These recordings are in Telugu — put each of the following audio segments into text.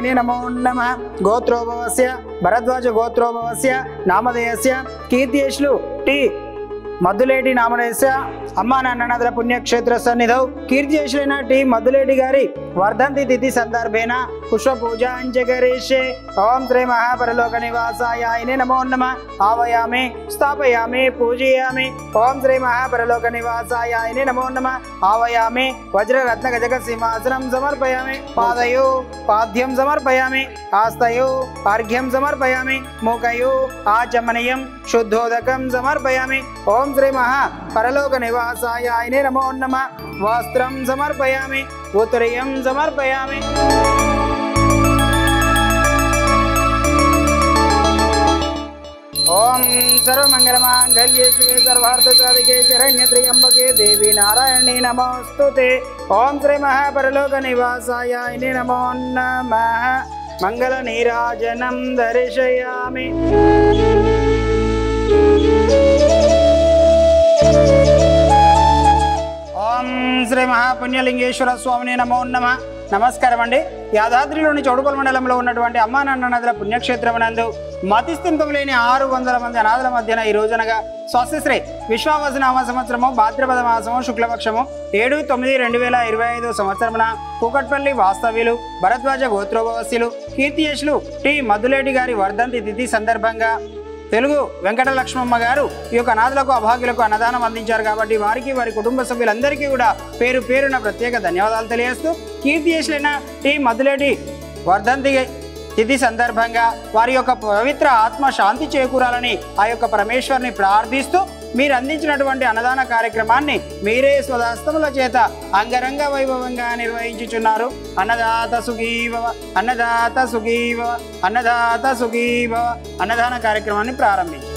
सायायने नमो नमः। गोत्रोभवस्य भरद्वाज गोत्रोभवस्य नामधेयस्य कीर्तियश्लु टी మద్దులేటి నామదేశ అమ్మా నాన్ననదల పుణ్యక్షేత్ర సన్నిధౌ కీర్తియశ్లైన టి మద్దులేటి గారి వర్ధంతి తిథి సందర్భేన పుష్ప పూజాంచకరిష్యే. ఓం శ్రీ మహాపరలోక నివాసాయ నమో నమః. ఆవయామి స్థాపయామి పూజయామి. ఓం శ్రీ మహాపరలోక నివాసాయ నమో నమః. ఆవయామి వజ్రరత్న గజక సింహాసనం సమర్పయామి. పాదయో పాద్యం సమర్పయామి. ఆస్తయో అర్ఘ్యం సమర్పయామి. మూకయో ఆచమనీయం శుద్ధోదకం సమర్పయామి. ఓం శ్రీ మహా పరలోక నివాసాయ నమో నమః. వస్త్రం సమర్పయామి. ఉత్తరీయం సమర్పయామి. ఓం సర్వమంగళమాంగళ్యే శివే సర్వార్థసాధికే శరణ్యత్ర్యంబకే దేవి నారాయణీ నమోస్తుతే. ఓం శ్రీ మహాపరలోక నివాసాయ నమో నమః. మంగళ నీరాజనం దర్శయామి. ఓం శ్రీ మహాపుణ్యలింగేశ్వర స్వామిని నమో నమః. నమస్కారం అండి. యాదాద్రిలోని చౌడుపల్ మండలంలో ఉన్నటువంటి అమ్మా నాన్న నదుల పుణ్యక్షేత్రమునందు మతిస్థితం లేని 600 మంది అనాథల మధ్యన ఈ రోజునగా స్వస్తిశ్రీ విశ్వావసనామ సంవత్సరము భాద్రపద మాసము శుక్లపక్షము 7/9/2025 సంవత్సరమున కూకట్పల్లి వాస్తవ్యులు భరద్వాజ గోత్రోభవస్యులు కీర్తియశ్లు టి మద్దులేటి గారి వర్ధంతి తిథి సందర్భంగా తెలుగు వెంకట లక్ష్మమ్మ గారు ఈ యొక్క అనాథులకు అభాగ్యులకు అన్నదానం అందించారు. కాబట్టి వారికి వారి కుటుంబ సభ్యులందరికీ కూడా పేరు పేరున ప్రత్యేక ధన్యవాదాలు తెలియజేస్తూ కీర్తియశ్లైన టి మద్దులేటి వర్ధంతి తిథి సందర్భంగా వారి యొక్క పవిత్ర ఆత్మ శాంతి చేకూరాలని ఆ యొక్క పరమేశ్వరుని ప్రార్థిస్తూ మీరు అందించినటువంటి అన్నదాన కార్యక్రమాన్ని మీరే స్వదాస్తముల చేత అంగరంగ వైభవంగా నిర్వహించుచున్నారు. అన్నదాత సుఖీభవ, అన్నదాత సుఖీభవ, అన్నదాత సుఖీభవ. అన్నదాన కార్యక్రమాన్ని ప్రారంభించారు.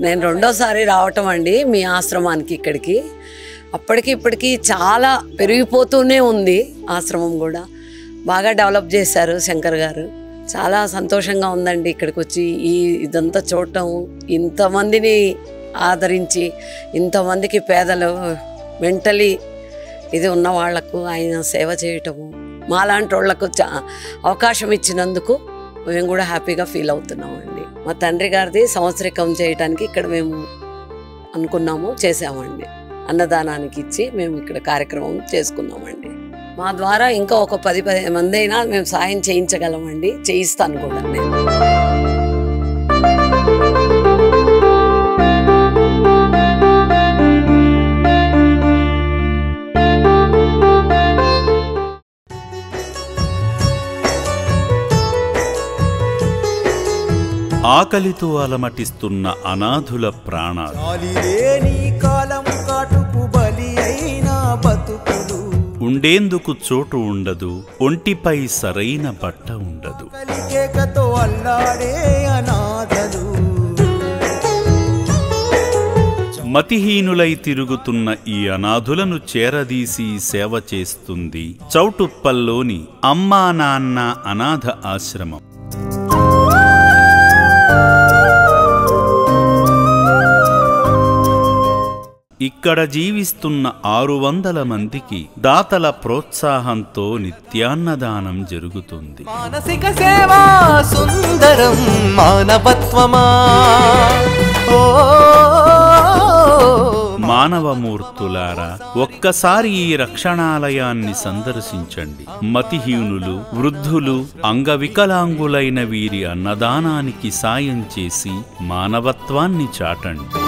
నేను రెండోసారి రావటం అండి మీ ఆశ్రమానికి ఇక్కడికి. అప్పటికి ఇప్పటికి చాలా పెరిగిపోతూనే ఉంది. ఆశ్రమం కూడా బాగా డెవలప్ చేశారు శంకర్ గారు. చాలా సంతోషంగా ఉందండి ఇక్కడికి వచ్చి ఇదంతా చూడటం, ఇంతమందిని ఆదరించి ఇంతమందికి పేదలు మెంటలీ ఇది ఉన్న వాళ్లకు ఆయన సేవ చేయటము, మాలాంటి వాళ్లకు అవకాశం ఇచ్చినందుకు మేము కూడా హ్యాపీగా ఫీల్ అవుతున్నామండి. మా తండ్రి గారిది సంవత్సరికం చేయడానికి ఇక్కడ మేము అనుకున్నాము, చేసామండి. అన్నదానానికి ఇచ్చి మేము ఇక్కడ కార్యక్రమం చేసుకున్నామండి. మా ద్వారా ఇంకా ఒక 10 మంది అయినా మేము సాయం చేయించగలమండి, చేయిస్తాను కూడా నేను. ఆకలితో అలమటిస్తున్న అనాథుల ప్రాణాలు, ఉండేందుకు చోటు ఉండదు, ఒంటిపై సరైన బట్ట ఉండదు. మతిహీనులై తిరుగుతున్న ఈ అనాథులను చేరదీసి సేవ చేస్తుంది చౌటుప్పల్లోని అమ్మా నాన్న అనాథ ఆశ్రమం. ఇక్కడ జీవిస్తున్న 600 మందికి దాతల ప్రోత్సాహంతో నిత్యాన్నదానం జరుగుతుంది. మానసిక సేవా సుందరం మానవత్వమా మానవమూర్తులారా, ఒక్కసారి ఈ రక్షణాలయాన్ని సందర్శించండి. మతిహీనులు, వృద్ధులు, అంగవికలాంగులైన వీరి అన్నదానానికి సాయం చేసి మానవత్వాన్ని చాటండి.